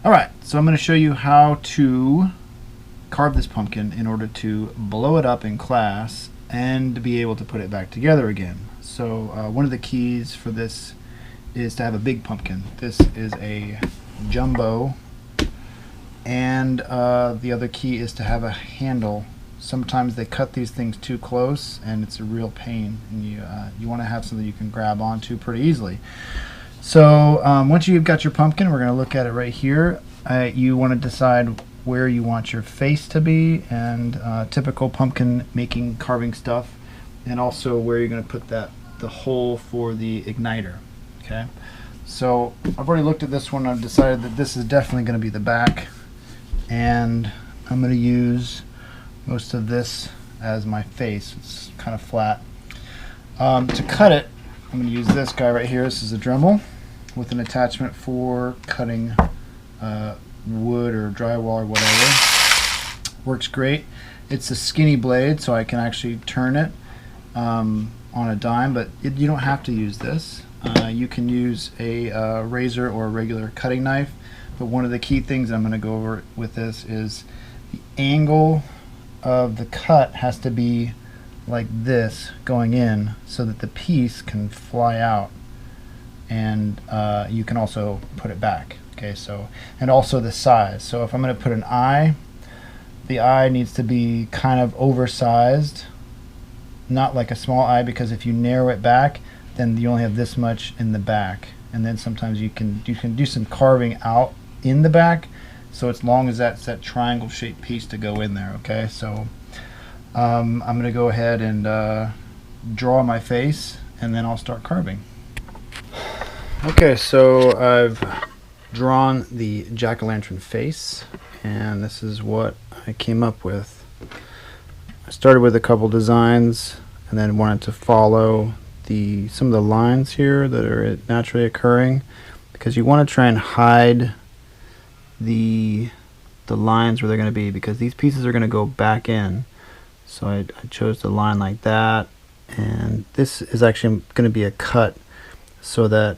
Alright, so I'm going to show you how to carve this pumpkin in order to blow it up in class and to be able to put it back together again. So one of the keys for this is to have a big pumpkin. This is a jumbo, and the other key is to have a handle. Sometimes they cut these things too close and it's a real pain, and you want to have something you can grab onto pretty easily. So once you've got your pumpkin, we're going to look at it right here. You want to decide where you want your face to be, and typical pumpkin making carving stuff, and also where you're going to put the hole for the igniter. Okay, so I've already looked at this one. I've decided that this is definitely going to be the back, and I'm going to use most of this as my face. It's kind of flat. To cut it, I'm going to use this guy right here. This is a Dremel with an attachment for cutting wood or drywall or whatever. Works great. It's a skinny blade, so I can actually turn it on a dime, but you don't have to use this. You can use a razor or a regular cutting knife, but one of the key things I'm going to go over with this is the angle of the cut has to be like this going in so that the piece can fly out, and you can also put it back. Okay, so, and also the size. So if I'm going to put an eye, the eye needs to be kind of oversized, not like a small eye, because if you narrow it back, then you only have this much in the back, and then sometimes you can do some carving out in the back. So as long as that's that triangle shaped piece to go in there. Okay, so I'm going to go ahead and draw my face, and then I'll start carving. Okay, so I've drawn the jack-o'-lantern face, and this is what I came up with. I started with a couple designs and then wanted to follow some of the lines here that are naturally occurring, because you want to try and hide the lines where they're going to be, because these pieces are going to go back in. So I chose the line like that, and this is actually going to be a cut so that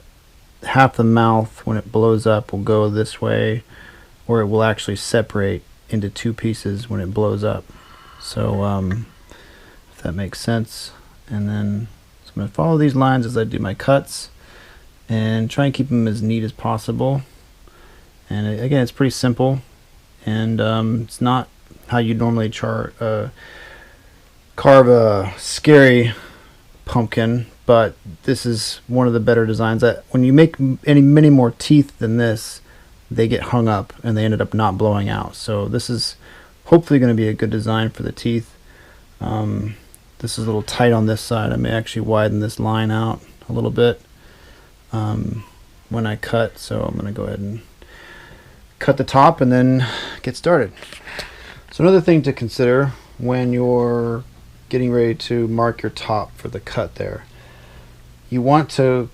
half the mouth, when it blows up, will go this way, or it will actually separate into two pieces when it blows up. So if that makes sense. And then so I'm going to follow these lines as I do my cuts and try and keep them as neat as possible. And again, it's pretty simple, and it's not how you normally carve a scary pumpkin, but this is one of the better designs. That when you make many more teeth than this, they get hung up and they ended up not blowing out. So this is hopefully going to be a good design for the teeth. This is a little tight on this side. I may actually widen this line out a little bit when I cut. So I'm going to go ahead and cut the top and then get started. So another thing to consider when you're getting ready to mark your top for the cut there, you want to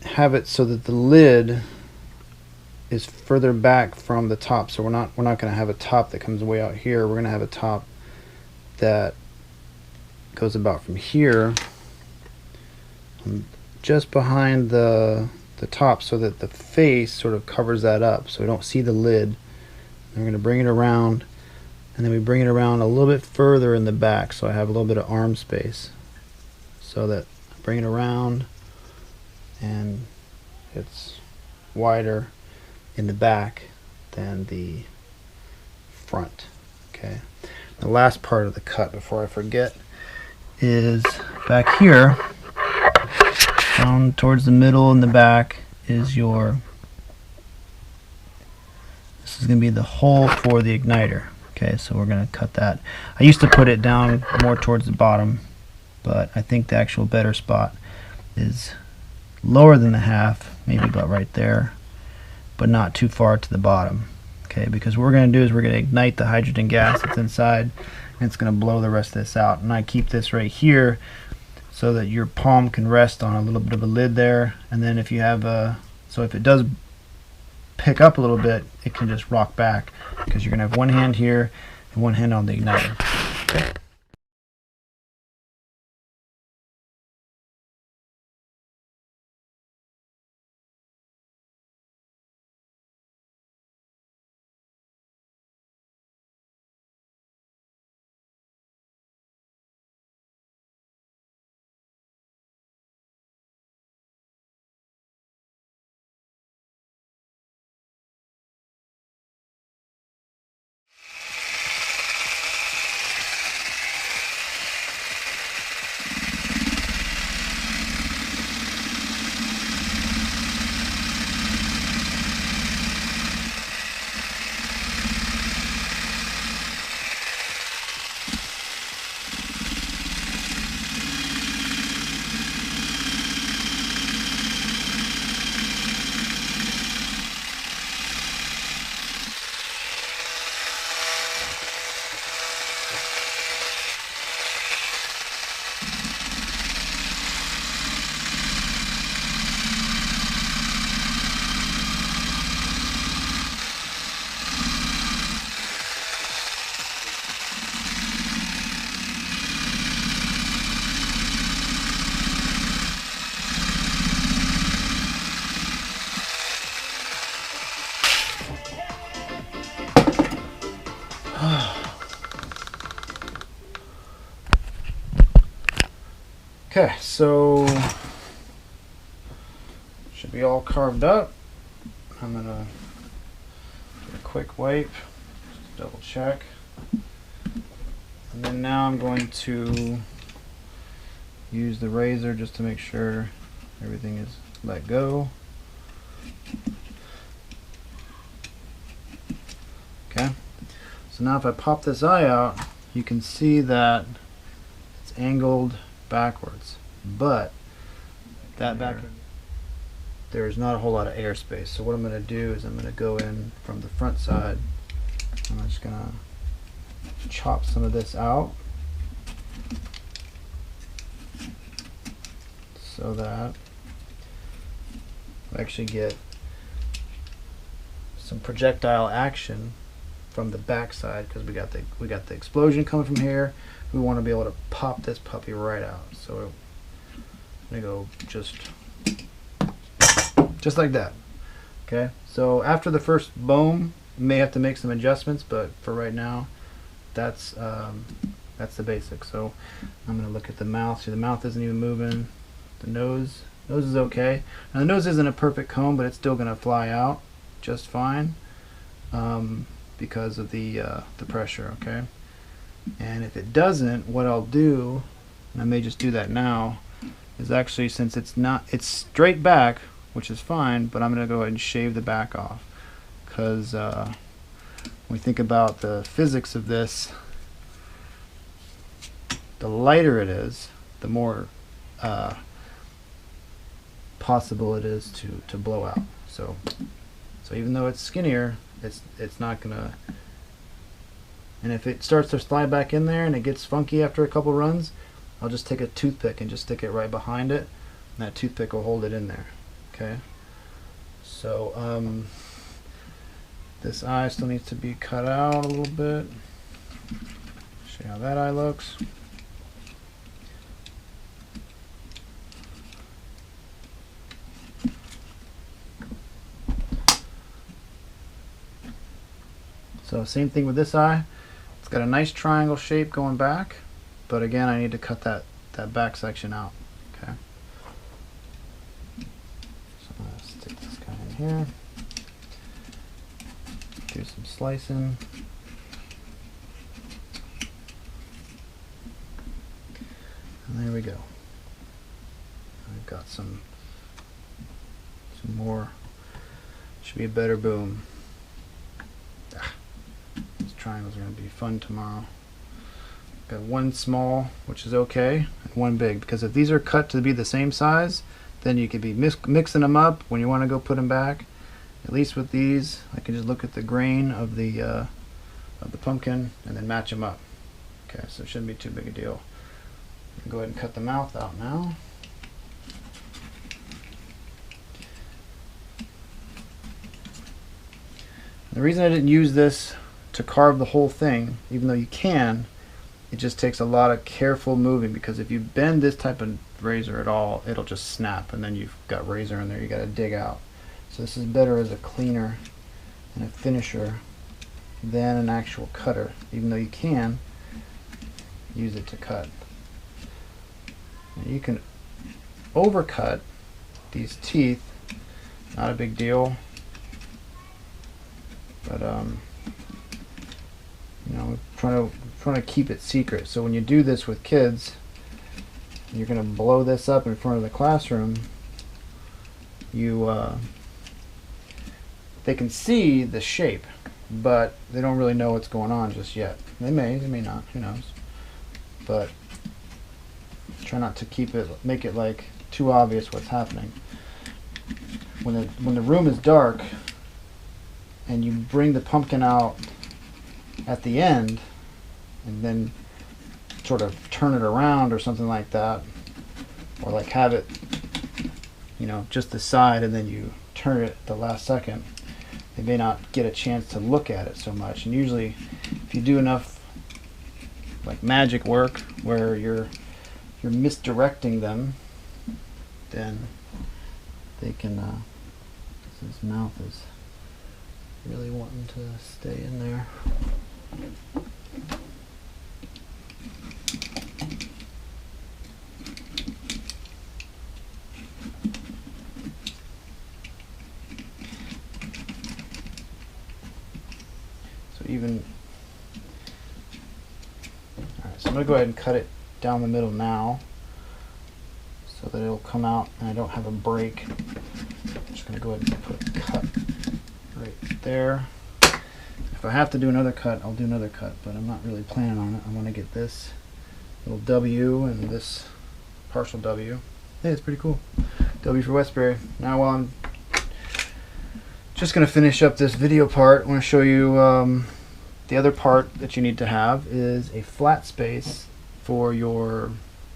have it so that the lid is further back from the top. So we're not going to have a top that comes way out here. We're going to have a top that goes about from here, just behind the top, so that the face sort of covers that up, so we don't see the lid. And we're going to bring it around, and then we bring it around a little bit further in the back, so I have a little bit of arm space, so that I bring it around and it's wider in the back than the front. Okay, the last part of the cut before I forget is back here, down towards the middle in the back is this is going to be the hole for the igniter. Okay, so we're going to cut that. I used to put it down more towards the bottom, but I think the actual better spot is lower than the half, maybe about right there, but not too far to the bottom. Okay, because what we're going to do is we're going to ignite the hydrogen gas that's inside, and it's going to blow the rest of this out. And I keep this right here so that your palm can rest on a little bit of a lid there, and then if you have so if it does pick up a little bit, it can just rock back, because you're going to have one hand here and one hand on the igniter. Okay. Okay, so should be all carved up. I'm gonna do a quick wipe, just double check. And then now I'm going to use the razor just to make sure everything is let go. Okay, so now if I pop this eye out, you can see that it's angled backwards, but that back there's not a whole lot of airspace. So what I'm going to do is I'm going to go in from the front side. I'm just going to chop some of this out so that we actually get some projectile action from the back side, because we got the explosion coming from here. We want to be able to pop this puppy right out. So I'm going to go just like that. Okay, so after the first boom, you may have to make some adjustments, but for right now, that's the basics. So I'm going to look at the mouth. See, the mouth isn't even moving. The nose is okay. Now the nose isn't a perfect cone, but it's still going to fly out just fine because of the pressure. Okay, and if it doesn't, what I'll do, and I may just do that now, is actually, since it's straight back, which is fine, but I'm going to go ahead and shave the back off, because when we think about the physics of this, the lighter it is, the more possible it is to blow out. So even though it's skinnier, it's not gonna. And if it starts to slide back in there and it gets funky after a couple runs, I'll just take a toothpick and just stick it right behind it, and that toothpick will hold it in there. Okay. So this eye still needs to be cut out a little bit. See how that eye looks. So same thing with this eye. It's got a nice triangle shape going back, but again, I need to cut that back section out. Okay. So I'm going to stick this guy in here. Do some slicing. And there we go. I've got some more. Should be a better boom. These triangles are going to be fun tomorrow. Got one small, which is okay, and one big, because if these are cut to be the same size, then you could be mixing them up when you want to go put them back. At least with these, I can just look at the grain of the pumpkin and then match them up. Okay, so it shouldn't be too big a deal. Go ahead and cut the mouth out now. The reason I didn't use this to carve the whole thing, even though you can, it just takes a lot of careful moving, because if you bend this type of razor at all, it'll just snap, and then you've got razor in there you got to dig out. So this is better as a cleaner and a finisher than an actual cutter, even though you can use it to cut. And you can overcut these teeth, not a big deal, but you know, we're trying to keep it secret. So when you do this with kids, you're going to blow this up in front of the classroom. They can see the shape, but they don't really know what's going on just yet. They may not. Who knows? But try not to make it like too obvious what's happening. When the room is dark and you bring the pumpkin out at the end and then sort of turn it around or something like that, or like have it, you know, just the side and then you turn it at the last second, they may not get a chance to look at it so much. And usually if you do enough like magic work where you're misdirecting them, then they can his mouth is really wanting to stay in there. even. Alright, so I'm going to go ahead and cut it down the middle now so that it'll come out and I don't have a break. I'm just going to go ahead and put a cut right there. If I have to do another cut, I'll do another cut, but I'm not really planning on it. I want to get this little W and this partial W. Hey, it's pretty cool. W for Westbury. Now while I'm just going to finish up this video part, I want to show you the other part that you need to have is a flat space for your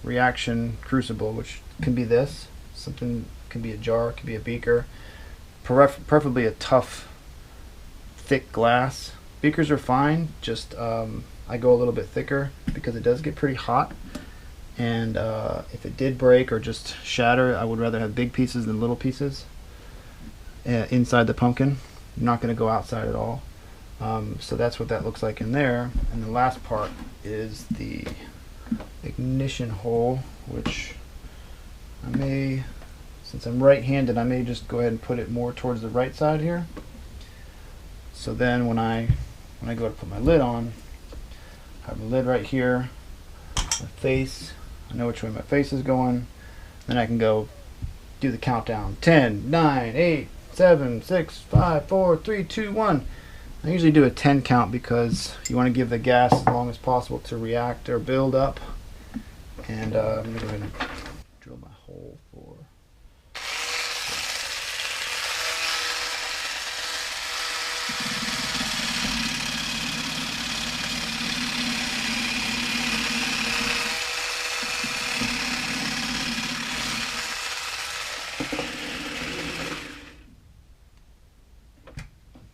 reaction crucible, which can be this. Something can be a jar, can be a beaker, preferably a tough, thick glass. Beakers are fine, just I go a little bit thicker because it does get pretty hot. And if it did break or just shatter, I would rather have big pieces than little pieces inside the pumpkin. I'm not going to go outside at all. So that's what that looks like in there. And the last part is the ignition hole, which I may, since I'm right-handed, I may just go ahead and put it more towards the right side here. So then when I go to put my lid on, I have a lid right here, my face, I know which way my face is going, then I can go do the countdown. 10, 9, 8, 7, 6, 5, 4, 3, 2, 1. I usually do a 10 count because you want to give the gas as long as possible to react or build up. And I'm going to go ahead and drill my hole for...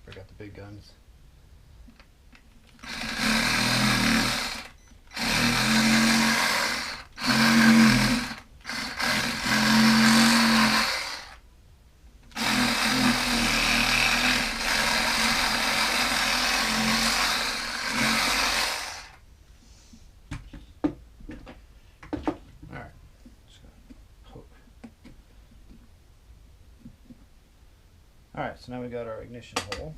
Forgot the big guns. Alright, so now we got our ignition hole.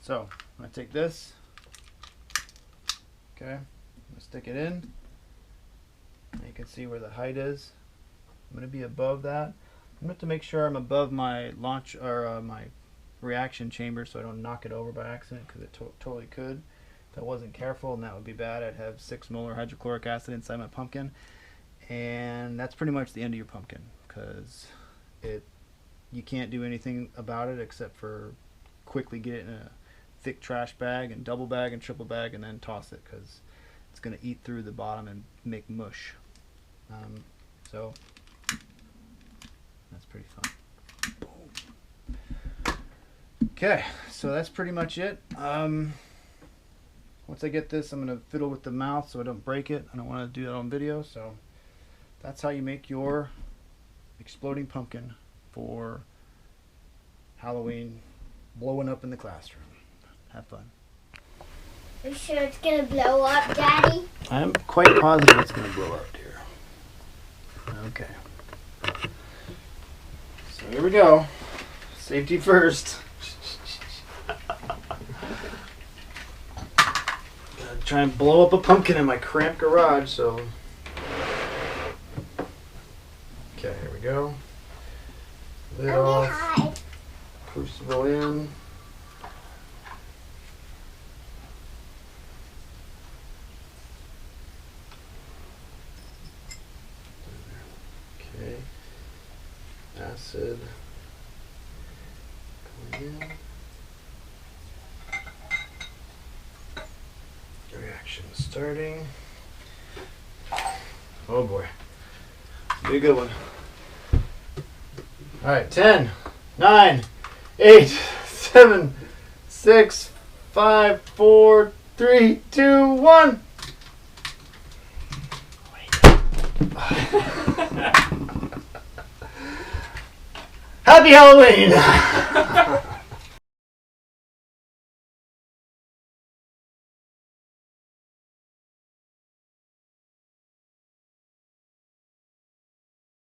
So, I'm going to take this, okay, I'm going to stick it in, and you can see where the height is. I'm going to be above that. I'm going to have to make sure I'm above my launch, or my reaction chamber so I don't knock it over by accident, because it totally could. If I wasn't careful, and that would be bad, I'd have 6 molar hydrochloric acid inside my pumpkin. And that's pretty much the end of your pumpkin, because you can't do anything about it except for quickly get it in a thick trash bag and double bag and triple bag and then toss it, because it's going to eat through the bottom and make mush. So that's pretty fun. Boom. Okay, so that's pretty much it. Once I get this, I'm going to fiddle with the mouth so I don't break it. I don't want to do that on video, so that's how you make your exploding pumpkin for Halloween, blowing up in the classroom. Have fun. Are you sure it's going to blow up, Daddy? I'm quite positive it's going to blow up, dear. Okay. So here we go. Safety first. Gotta try and blow up a pumpkin in my cramped garage, so... Okay, here we go. Lid off. Crucible in. Okay. Acid going in. Reaction starting. Oh boy. Be a good one. Alright, 10, 9, 8, 7, 6, 5, 4, 3, 2, 1. Happy Halloween!